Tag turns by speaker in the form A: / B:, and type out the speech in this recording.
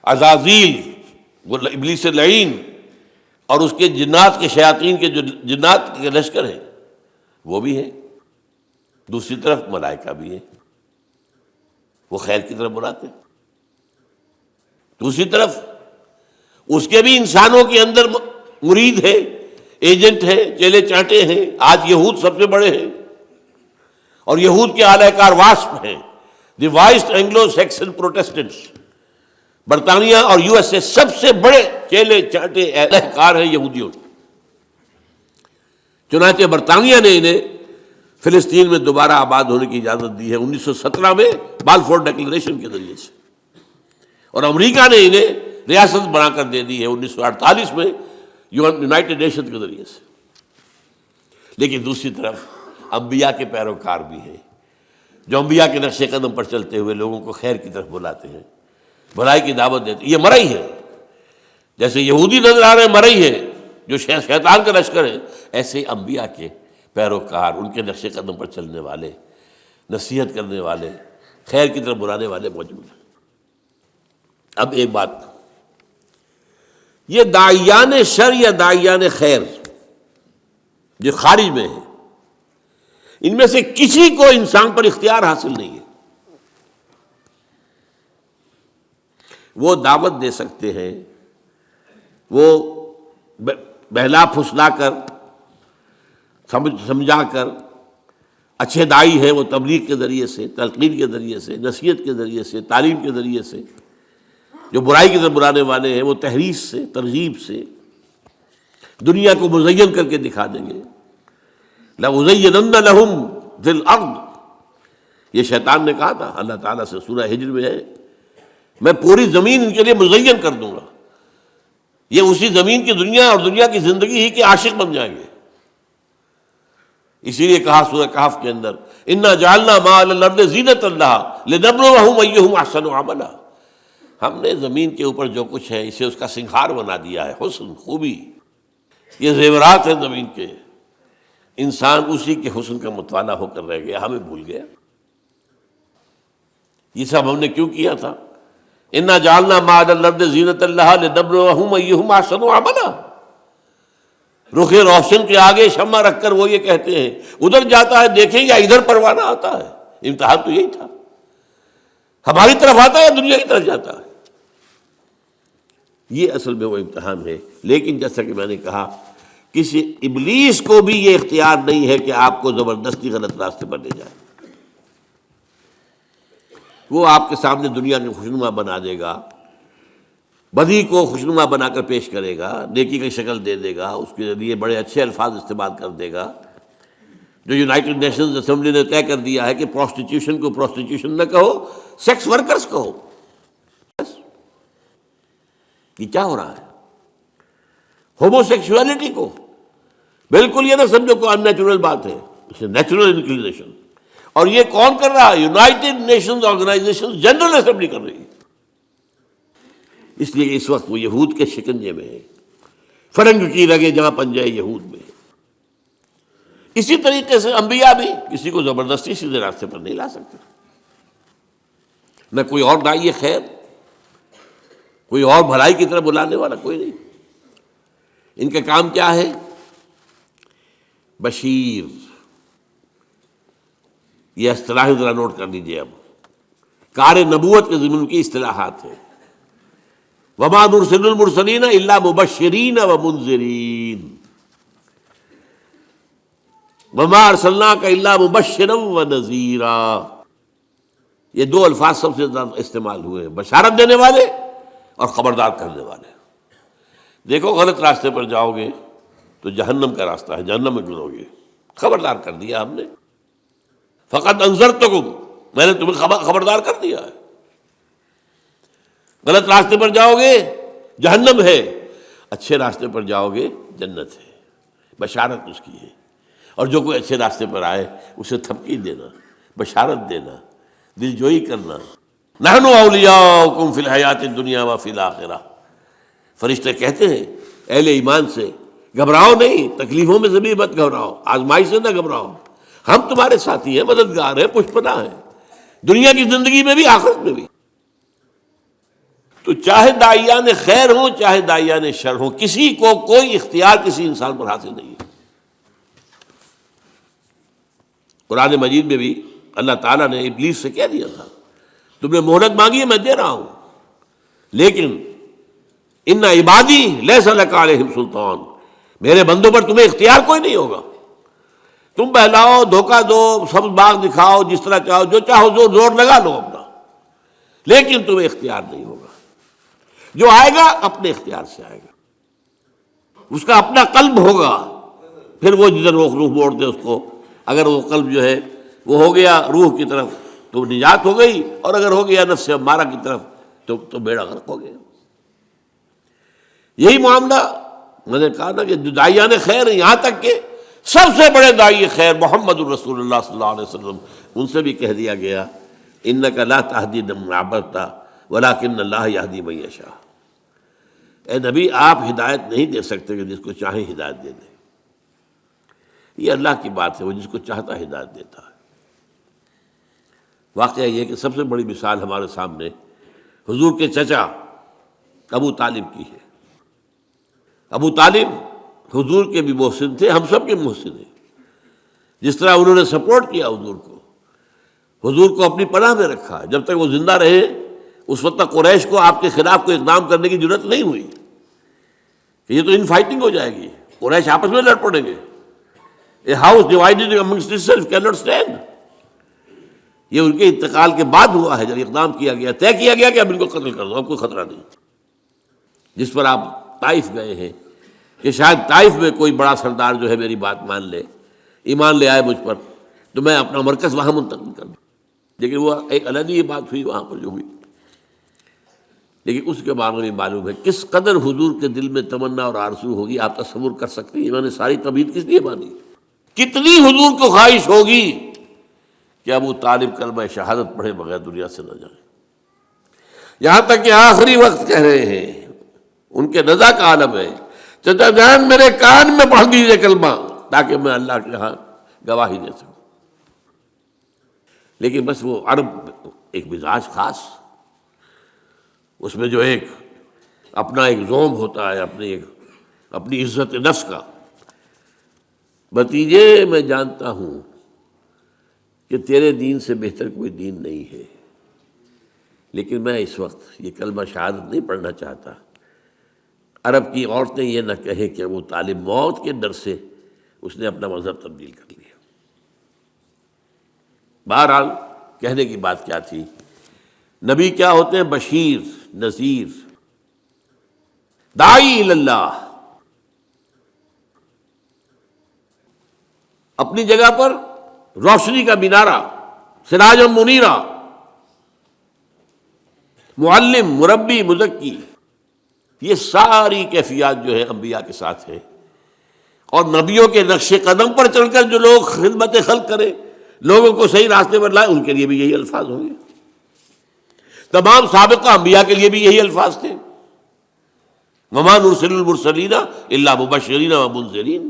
A: عزازیل وہ ابلیس لعین اور اس کے جنات کے شیاطین کے جو جنات کے لشکر ہیں وہ بھی ہیں، دوسری طرف ملائکہ بھی ہیں، وہ خیر کی طرف بلاتے ہیں، دوسری طرف اس کے بھی انسانوں کے اندر مرید ہے، ایجنٹ ہے، چیلے چانٹے ہیں۔ آج یہود سب سے بڑے ہیں اور یہود کے اعلی کار واسپ ہیں، دی وائسٹ اینگلو سیکسن پروٹیسٹنٹس۔ برطانیہ اور یو ایس اے سب سے بڑے چیلے چانٹے اعلی کار ہیں یہودیوں۔ چنانچہ برطانیہ نے انہیں فلسطین میں دوبارہ آباد ہونے کی اجازت دی ہے 1917 میں بالفور ڈکلریشن کے ذریعے سے، اور امریکہ نے انہیں ریاست بنا کر دے دی ہے 1948 میں یونائٹڈ نیشن کے ذریعے سے۔ لیکن دوسری طرف انبیاء کے پیروکار بھی ہیں جو انبیاء کے نقش قدم پر چلتے ہوئے لوگوں کو خیر کی طرف بلاتے ہیں، بھلائی کی دعوت دیتے ہیں۔ یہ مرئی ہے، جیسے یہودی نظر آ رہے ہیں مرئی ہے جو شیطان کا لشکر ہے، ایسے انبیاء کے پیروکار، ان کے نقش قدم پر چلنے والے، نصیحت کرنے والے، خیر کی طرف بلانے والے موجود ہیں۔ اب ایک بات، یہ داعیان شر یا داعیان خیر جو خارج میں ہیں، ان میں سے کسی کو انسان پر اختیار حاصل نہیں ہے۔ وہ دعوت دے سکتے ہیں، وہ بہلا پھسلا کر، سمجھا کر، اچھے داعی ہیں وہ تبلیغ کے ذریعے سے، تلقین کے ذریعے سے، نصیحت کے ذریعے سے، تعلیم کے ذریعے سے۔ جو برائی کی طرف بلانے والے ہیں وہ تحریض سے، ترغیب سے دنیا کو مزین کر کے دکھا دیں گے۔ لَأُزَيِّنَنَّ لَهُمْ فِي الْأَرْضِ، یہ شیطان نے کہا تھا اللہ تعالیٰ سے، سورہ ہجر میں ہے، میں پوری زمین ان کے لیے مزین کر دوں گا۔ یہ اسی زمین کی دنیا اور دنیا کی زندگی ہی کے عاشق بن جائیں گے۔ اسی لیے کہا سورہ کہف کے اندر اِنَّا جَعَلْنَا مَا عَلَى الْأَرْضِ زِینَةً لَهَا لِنَبْلُوَهُمْ أَيُّهُمْ أَحْسَنُ عَمَلًا، ہم نے زمین کے اوپر جو کچھ ہے اسے اس کا سنگھار بنا دیا ہے، حسن، خوبی، یہ زیورات ہیں زمین کے۔ انسان اسی کے حسن کا مطالعہ ہو کر رہ گیا، ہمیں بھول گیا۔ یہ سب ہم نے کیوں کیا تھا؟ اِنَّا جَعَلْنَا مَا عَلَى الْأَرْضِ زِینَةً لَهَا لِنَبْلُوَهُمْ أَيُّهُمْ أَحْسَنُ عَمَلًا۔ رخ روشن کے آگے شمع رکھ کر وہ یہ کہتے ہیں ادھر جاتا ہے دیکھیں یا ادھر پروانہ آتا ہے۔ امتحان تو یہی تھا، ہماری طرف آتا ہے یا دنیا کی طرف جاتا ہے۔ یہ اصل میں وہ امتحان ہے۔ لیکن جیسا کہ میں نے کہا، کسی ابلیس کو بھی یہ اختیار نہیں ہے کہ آپ کو زبردستی غلط راستے پر لے جائے۔ وہ آپ کے سامنے دنیا کو خوشنما بنا دے گا، بدی کو خوشنما بنا کر پیش کرے گا، نیکی کی شکل دے دے گا، اس کے لیے بڑے اچھے الفاظ استعمال کر دے گا۔ جو یونائٹڈ نیشنز اسمبلی نے طے کر دیا ہے کہ پروسٹیٹیوشن کو پروسٹیٹیوشن نہ کہو، سیکس ورکرز کہو۔ یہ کیا ہو رہا ہے؟ ہومو سیکشولیٹی کو بالکل یہ نہ سمجھو کہ ان نیچرل بات ہے، نیچرل انکلینیشن۔ اور یہ کون کر رہا ہے؟ United Nations Organization General Assembly کر رہی ہے۔ اس لیے اس وقت وہ یہود کے شکنجے میں ہے، فرنگ کی رگیں جہاں پنجے یہود میں۔ اسی طریقے سے انبیاء بھی کسی کو زبردستی سیدھے راستے پر نہیں لا سکتے، نہ کوئی اور داعی خیر، کوئی اور بھلائی کی طرف بلانے والا کوئی نہیں۔ ان کا کام کیا ہے؟ بشیر۔ یہ اصطلاح ذرا نوٹ کر لیجیے۔ اب کار نبوت کے ضمن کی اصطلاحات ہیں۔ وما نرسل المرسلین الا مبشرین ومنذرین، وما ارسلناک الا مبشرا ونذیرا۔ یہ دو الفاظ سب سے زیادہ استعمال ہوئے ہیں، بشارت دینے والے اور خبردار کرنے والے۔ دیکھو غلط راستے پر جاؤ گے تو جہنم کا راستہ ہے، جہنم میں گزرو گے، خبردار کر دیا ہم نے۔ فقط انذرتکم، میں نے تمہیں خبردار کر دیا ہے۔ غلط راستے پر جاؤ گے جہنم ہے، اچھے راستے پر جاؤ گے جنت ہے، بشارت اس کی ہے۔ اور جو کوئی اچھے راستے پر آئے اسے تھپکی دینا، بشارت دینا، دل جوئی کرنا۔ نحن اولیاؤکم فی الحیات الدنیا وفی الآخرہ۔ فرشتے کہتے ہیں اہل ایمان سے گھبراؤ نہیں، تکلیفوں میں سے بھی مت گھبراؤ، آزمائش سے نہ گھبراؤ، ہم تمہارے ساتھی ہیں، مددگار ہیں، پشت پناہ ہیں، دنیا کی زندگی میں بھی آخرت میں بھی۔ تو چاہے داعیان خیر ہوں چاہے داعیان شر ہوں، کسی کو کوئی اختیار کسی انسان پر حاصل نہیں ہے۔ قرآن مجید میں بھی اللہ تعالیٰ نے ابلیس سے کہہ دیا تھا تم نے مہلت مانگی ہے میں دے رہا ہوں، لیکن ان عبادی لیس لک علیہم سلطان، میرے بندوں پر تمہیں اختیار کوئی نہیں ہوگا، تم بہلاؤ دھوکہ دو سبز باغ دکھاؤ جس طرح چاہو جو چاہو زور لگا لو اپنا، لیکن تمہیں اختیار نہیں ہوگا۔ جو آئے گا اپنے اختیار سے آئے گا، اس کا اپنا قلب ہوگا، پھر وہ جدھر وہ روح موڑ دے اس کو، اگر وہ قلب جو ہے وہ ہو گیا روح کی طرف تو نجات ہو گئی، اور اگر ہو گیا نفس امارہ کی طرف تو بیڑا غرق ہو گیا۔ یہی معاملہ میں نے کہا نا کہ جو داعیان خیر ہیں، یہاں تک کہ سب سے بڑے داعی خیر محمد الرسول اللہ صلی اللہ علیہ وسلم، ان سے بھی کہہ دیا گیا انک لا تہدی من احببت ولکن اللہ یہدی من یشاء، اے نبی آپ ہدایت نہیں دے سکتے کہ جس کو چاہیں ہدایت دے دیں، یہ اللہ کی بات ہے، وہ جس کو چاہتا ہدایت دیتا ہے۔ واقعہ یہ کہ سب سے بڑی مثال ہمارے سامنے حضور کے چچا ابو طالب کی ہے۔ ابو طالب حضور کے بھی محسن تھے، ہم سب کے محسن ہیں۔ جس طرح انہوں نے سپورٹ کیا حضور کو اپنی پناہ میں رکھا، جب تک وہ زندہ رہے اس وقت تک قریش کو آپ کے خلاف کوئی اقدام کرنے کی ضرورت نہیں ہوئی کہ یہ تو ان فائٹنگ ہو جائے گی، قریش آپس میں لڑ پڑیں گے، a house divided amongst itself cannot stand۔ یہ ان کے انتقال کے بعد ہوا ہے، جب اقدام کیا گیا، طے کیا گیا کہ اب ان کو قتل کر دو، اب کوئی خطرہ نہیں۔ جس پر آپ طائف گئے ہیں کہ شاید طائف میں کوئی بڑا سردار جو ہے میری بات مان لے، ایمان لے آئے مجھ پر، تو میں اپنا مرکز وہاں منتقل کر دوں، لیکن وہ ایک علنی بات ہوئی وہاں پر جو ہوئی۔ لیکن اس کے بارے میں معلوم ہے کس قدر حضور کے دل میں تمنا اور آرزو ہوگی، آپ تصور کر سکتے ہیں انہوں نے ساری تبعید کس لیے مانی، کتنی حضور کو خواہش ہوگی کہ ابو طالب کلمہ شہادت پڑھے بغیر دنیا سے نہ جائیں، یہاں تک کہ آخری وقت کہہ رہے ہیں، ان کے نزا کا عالم ہے، چچا جان میرے کان میں پڑھ دیجیے کلمہ تاکہ میں اللہ کے یہاں گواہی دے سکوں۔ لیکن بس وہ عرب ایک مزاج خاص، اس میں جو ایک اپنا ایک زوم ہوتا ہے، اپنی عزت نفس کا۔ بھتیجے میں جانتا ہوں کہ تیرے دین سے بہتر کوئی دین نہیں ہے، لیکن میں اس وقت یہ کلمہ شہادت نہیں پڑھنا چاہتا، عرب کی عورتیں یہ نہ کہیں کہ وہ طالب موت کے ڈر سے اس نے اپنا مذہب تبدیل کر لیا۔ بہرحال کہنے کی بات کیا تھی، نبی کیا ہوتے ہیں؟ بشیر، نذیر، داعی اللہ۔ اپنی جگہ پر روشنی کا مینارہ، سراج منیرہ، معلم، مربی، مزکی، یہ ساری کیفیات جو ہے انبیاء کے ساتھ ہے۔ اور نبیوں کے نقش قدم پر چل کر جو لوگ خدمت خلق کرے، لوگوں کو صحیح راستے پر لائے، ان کے لیے بھی یہی الفاظ ہوں گے۔ تمام سابقہ انبیاء کے لیے بھی یہی الفاظ تھے، وَمَا نُرْسِلُ الْمُرْسَلِينَ إِلَّا مُبَشِّرِينَ وَمُنذِرِينَ۔